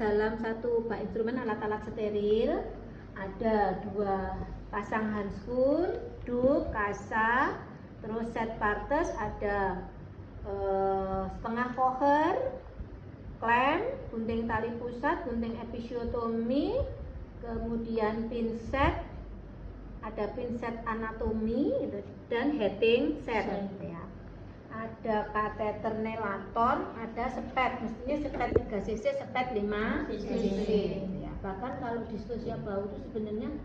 dalam satu bak instrumen alat-alat steril ada 2 pasang handskun, dup, kasa, terus set partes ada setengah koher, klem, gunting tali pusat, gunting episiotomi, kemudian pinset, ada pinset anatomi gitu, dan heading set ya. Ada kateter nelaton, ada sepet, mestinya sepet 3 cc, sepet 5 cc ya. Bahkan kalau distosia bahu itu sebenarnya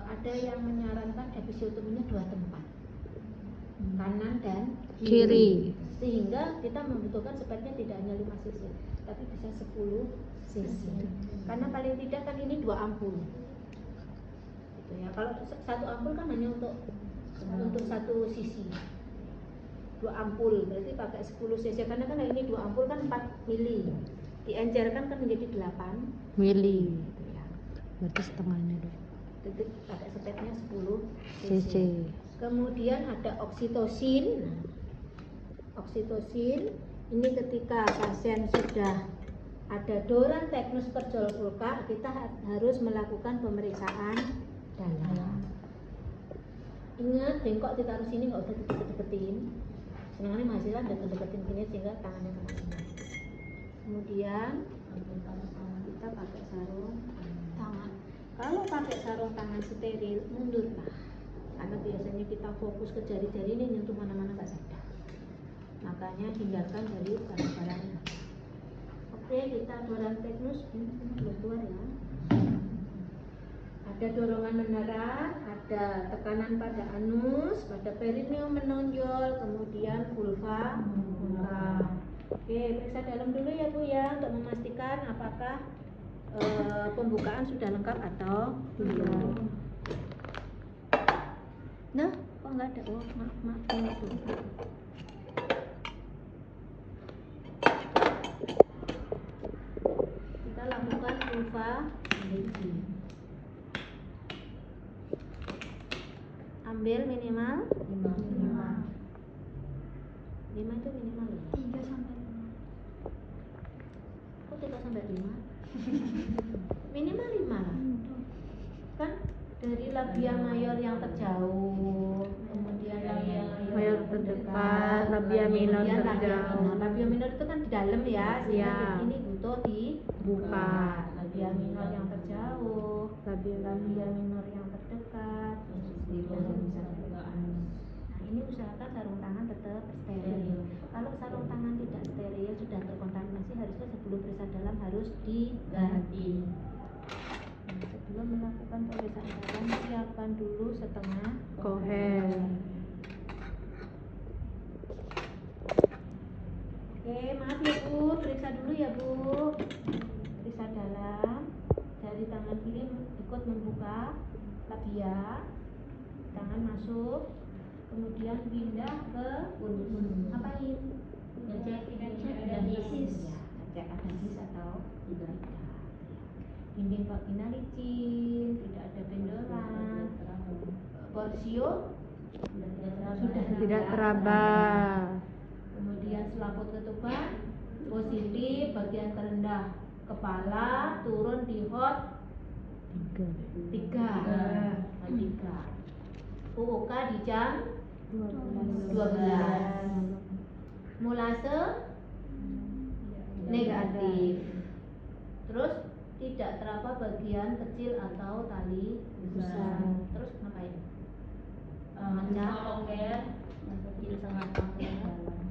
ada yang menyarankan episiotominya 2 tempat, kanan dan kiri, sehingga kita membutuhkan sepetnya tidak hanya 5 cc tapi bisa 10 cc karena paling tidak kan ini 2 ampul gitu ya. Kalau 1 ampul kan hanya untuk 1 sisi, 2 ampul berarti pakai 10 cc karena kan ini 2 ampul kan 4 mili, diencerkan kan menjadi 8 mili gitu ya. Berarti setengahnya dong. Jadi pakai sepetnya 10 cc. Kemudian ada oksitosin. Oksitosin ini ketika pasien sudah ada doran teknus perjol vulka, kita harus melakukan pemeriksaan dalam. Ingat, bengkok ditaruh sini, nggak usah deket-deketin. Senangnya mahasiswa deket-deketin gini sehingga tangannya kena sini. Kemudian kita pakai sarung tangan. Kalau pakai sarung tangan steril, mundurlah. Karena biasanya kita fokus ke jari-jari ini nyentuh mana-mana nggak sadar. Makanya hindarkan dari barang-barang. Oke, kita doran teknus belum keluar ya. Ada dorongan meneran, ada tekanan pada anus, pada perineum menonjol, kemudian vulva. Oke, periksa dalam dulu ya Bu ya untuk memastikan apakah pembukaan sudah lengkap atau belum. Nah, kok nggak ada? Oh, maaf ini tuh. Kita lakukan vulva seleksi. Ambil minimal 5 itu minimal ya? 3 sampai 5. Kok 3 sampai 5? Minimal 5 lah. Kan dari labia mayor yang terjauh, kemudian labia mayor terdekat, labia minor kemudian terjauh. labia minor itu kan di dalam ya, Ya. ini butuh dibuka. Labia minor yang terjauh, labia minor yang terdekat, nah ini usahakan sarung tangan tetap steril. Kalau sarung tangan tidak steril, sudah terkontaminasi, harusnya sebelum periksa dalam harus diganti. Sebelum melakukan pemeriksaan dalam, siapkan dulu setengah Koher. Oke, maaf ya Bu, periksa dulu ya Bu. Periksa dalam, dari tangan kiri ikut membuka labia, tangan masuk, kemudian pindah ke ngapain? Ngecek ada his ya, ngecek ada his atau tidak. Dinding vagina licin, tidak ada benjolan, porsio sudah Tidak teraba. Kemudian selaput ketuban positif, bagian terendah kepala turun di hot 3. UOK di jam 12. Mulase negatif. Terus tidak teraba bagian kecil atau tali besar. Terus ngapain? Mencah oker, kecil setengah tangkai dalam.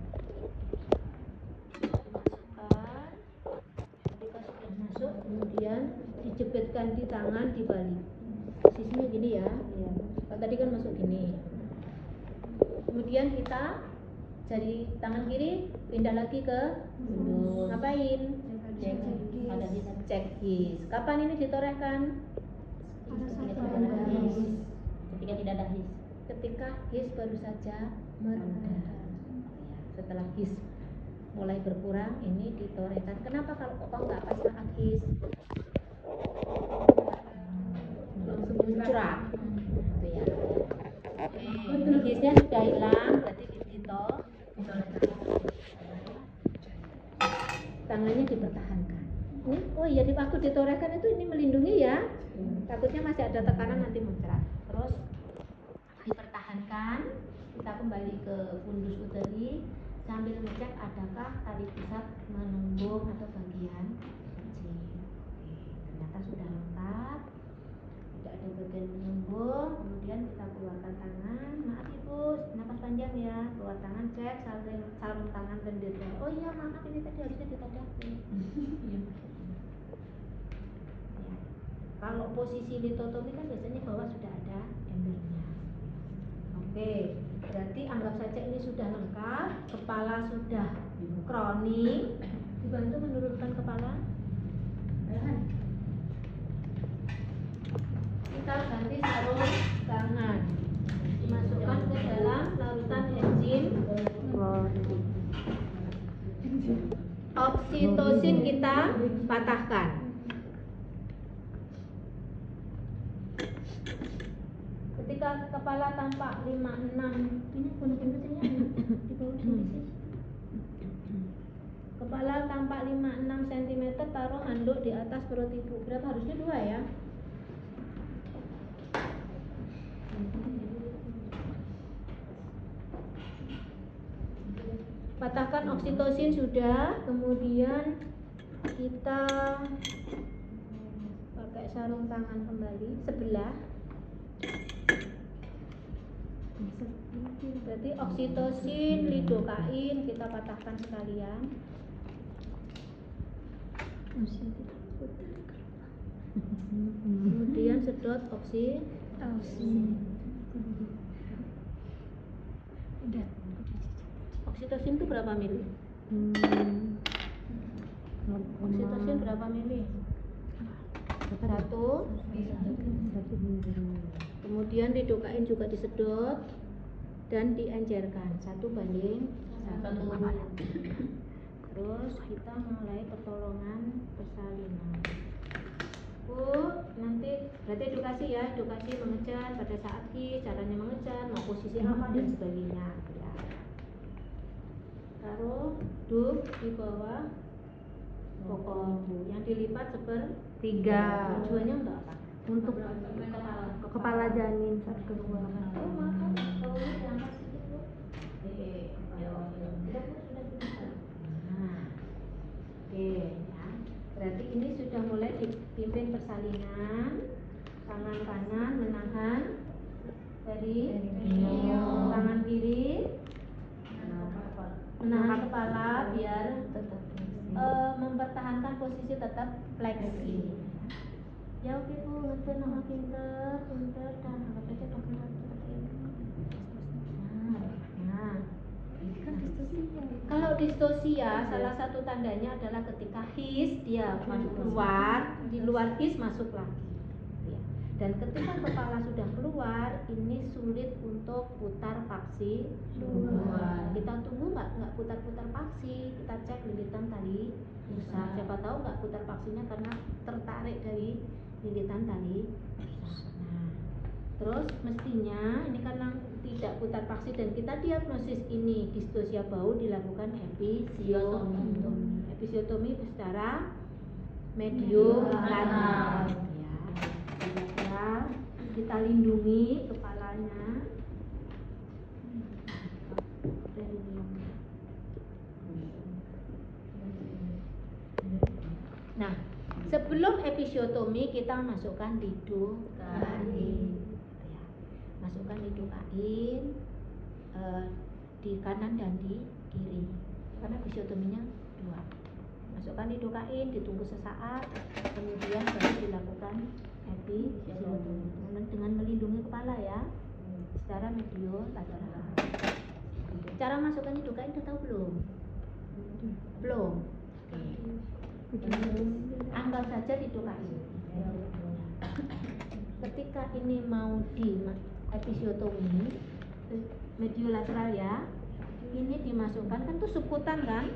Masukkan. Ketika sudah masuk, kemudian dijepitkan di tangan dibalik. Posisinya gini ya. Kalau tadi kan masuk gini. Kemudian kita jari tangan kiri pindah lagi ke ngapain? Cek his. Kapan ini ditorehkan? Ketika tidak ada his. Ketika his baru saja mereda. Setelah his mulai berkurang, ini ditorehkan. Kenapa kalau kok nggak pas saat his? Langsung muncrat. Gitu ya. Hisnya sudah hilang, berarti ditorehkan. Tangannya dipertahankan. Oh iya, di waktu ditorehkan itu ini melindungi ya. Takutnya masih ada tekanan nanti muncrat. Terus dipertahankan, kita kembali ke fundus uteri sambil ngecek adakah tali pusat menumbung atau bagian kecil. Oke, ternyata sudah lengkap, tidak ada bagian menumbung. Kemudian kita keluarkan tangan. Maaf ibu, napas panjang ya. Keluar tangan, cek sarung tangan lendirnya. Oh iya maaf, ini tadi harusnya ditodaki. Kalau posisi litotomi kan biasanya bawah sudah ada embernya. Oke, berarti anggap saja ini sudah lengkap. Kepala sudah crowning. Dibantu menurunkan kepala. Kita ganti sarung tangan. Dimasukkan ke dalam larutan enzim. Oksitosin kita patahkan. Ketika kepala tampak 5-6, ini kondisinya di bawah kondisi. Kepala tampak 5-6 cm, taruh handuk di atas perut ibu. Berapa harusnya 2 ya? Patahkan oksitosin sudah, kemudian kita pakai sarung tangan kembali sebelah. Berarti oksitosin, lidokain kita patahkan sekalian. Kemudian sedot oksitosin itu berapa mili? Oksitosin berapa mili? 1. Kemudian lidokain juga disedot dan diencerkan 1:1. Terus kita mulai pertolongan persalinan. Nanti berarti edukasi ya, edukasi mengejar pada saat caranya mengejar, mau posisi apa dan sebagainya ya. Taruh duk di bawah pokok yang dilipat sepertiga. Tujuannya untuk apa? Untuk kepala janin saat keluar. Oh maaf, kalau ini diangkat sedikit bu. Nah, oke ya. Berarti ini sudah mulai dipimpin persalinan. Tangan kanan menahan dari tangan kiri menahan kepala biar mempertahankan posisi tetap fleksi. Ya oke bu, ngerti nama pinter dan anggap aja dokter seperti ini. Nah, kalau distosia salah satu tandanya adalah ketika his dia masuk keluar, di luar his masuk lagi. Ya. Dan ketika kepala sudah keluar, ini sulit untuk putar paksi luar. Kita tunggu nggak putar-putar paksi, kita cek lilitan tali pusat. Siapa tahu nggak putar paksinya karena tertarik dari lilitan tali pusat. Nah, terus mestinya ini karena tidak putar paksi dan kita diagnosis ini distosia bau, dilakukan episiotomi. Episiotomi secara mediolateral. Ya, kita lindungi kepalanya. Nah, sebelum episiotomi kita masukkan lidokain. Ya, masukkan lidokain di kanan dan di kiri. Karena episiotominya 2. Masukkan lidokain, ditunggu sesaat, kemudian baru dilakukan episiotomi dengan melindungi kepala ya, secara mediolateral. Cara masukkan lidokain udah tahu belum? Belum. Anggap saja lidokain. Ketika ini mau di episiotomi mediolateral ya, ini dimasukkan kan tuh subkutan kan?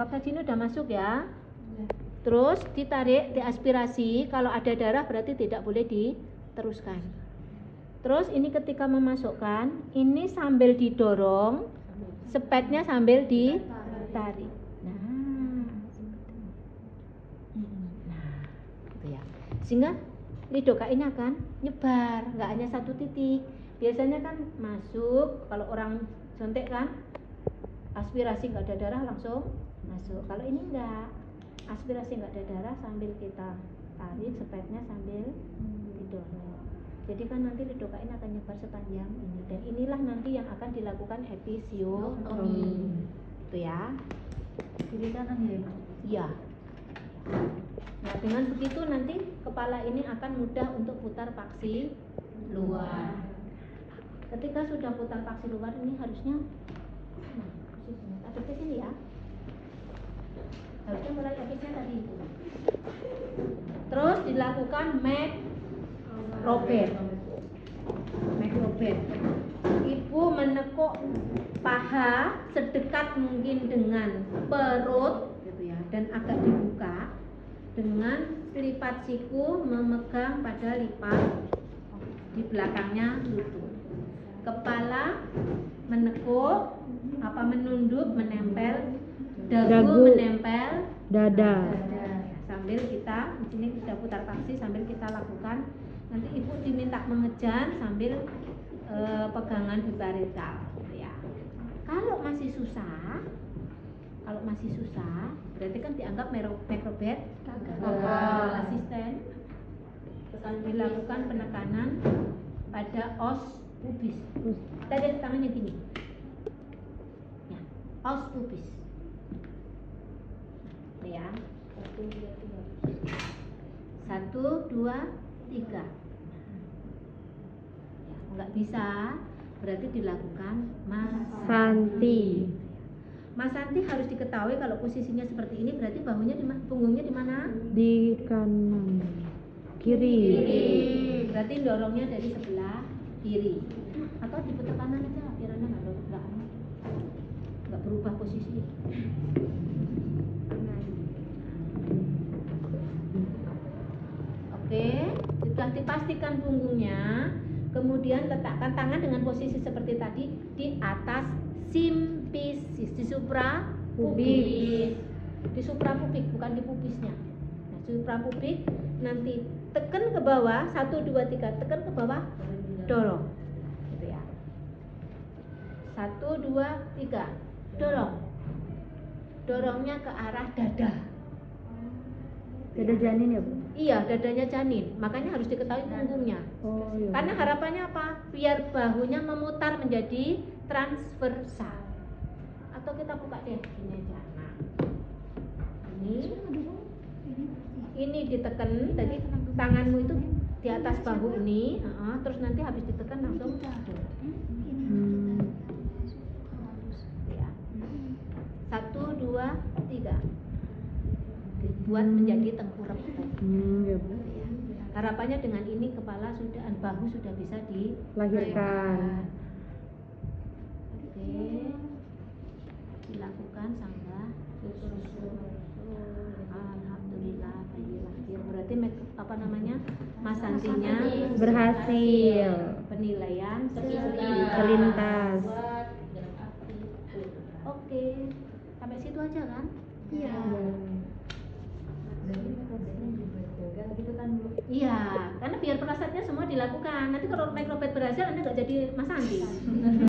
anggap saja ini udah masuk ya. Terus ditarik, diaspirasi. Kalau ada darah berarti tidak boleh diteruskan. Terus ini ketika memasukkan, ini sambil didorong, spetnya sambil ditarik. Nah, gitu ya. Sehingga lidoka ini akan nyebar, nggak hanya satu titik. Biasanya kan masuk, kalau orang contek kan, aspirasi nggak ada darah langsung masuk. Kalau ini enggak, aspirasi nggak ada darah sambil kita tarik spetnya sambil didorong. Jadi kan nanti lidoka ini akan nyebar sepanjang ini, dan inilah nanti yang akan dilakukan episiotomi. Itu ya. Kiri kanan ya? Iya. Nah, dengan begitu nanti kepala ini akan mudah untuk putar paksi luar. Ketika sudah putar paksi luar, ini harusnya ada ke sini ya. Harusnya mulai episnya tadi itu. Terus dilakukan Robert. Ibu menekuk paha sedekat mungkin dengan perut gitu ya, dan agak dibuka dengan lipat siku memegang pada lipat di belakangnya lutut. Kepala menekuk, menunduk, menempel, dagu menempel Dada. Sambil kita di sini sudah putar paksi, sambil kita lakukan. Nanti ibu diminta mengejar sambil pegangan bilateral ya. Kalau masih susah, berarti kan dianggap macrobed asisten. Dilakukan penekanan pada os pubis. Tadi tangannya gini. Ya, os pubis. Ya. 1, 2, 3. Ya, nggak bisa, berarti dilakukan Santi. Mas Santi harus diketahui kalau posisinya seperti ini, berarti bahunya punggungnya di mana? Di kanan. Kiri. Berarti dorongnya dari sebelah kiri. Atau diputar kanan aja, biar anda nggak berubah posisi. Oke, sudah dipastikan punggungnya. Kemudian letakkan tangan dengan posisi seperti tadi di atas simpisis, di suprapubis. Di suprapubik, bukan di pubisnya. Nah, suprapubik, nanti tekan ke bawah, 1, 2, 3, tekan ke bawah, dorong. Gitu ya. 1, 2, 3, dorong. Dorongnya ke arah dada. Dada janin ya, Bu? Iya, dadanya janin. Makanya harus diketahui punggungnya. Oh, iya. Karena harapannya apa? Biar bahunya memutar menjadi transversal. Atau kita buka deh gini aja. Nah, ini ditekan. Tadi tanganmu itu di atas bahu ini, terus nanti habis ditekan langsung. Ya. 1, 2, 3. Dibuat menjadi tengkurap. Ya, Bu. Harapannya dengan ini kepala sudah, bahu sudah bisa Lahirkan. Oke, dilakukan sambil alhamdulillah lahir. Berarti Mas Santinya Berhasil. penilaian Selintas. Oke, sampai situ aja kan? Iya. Gitu kan Bu? Iya, karena biar prasatnya semua dilakukan. Nanti kalau macrobed berhasil, Anda nggak jadi Mas Santi.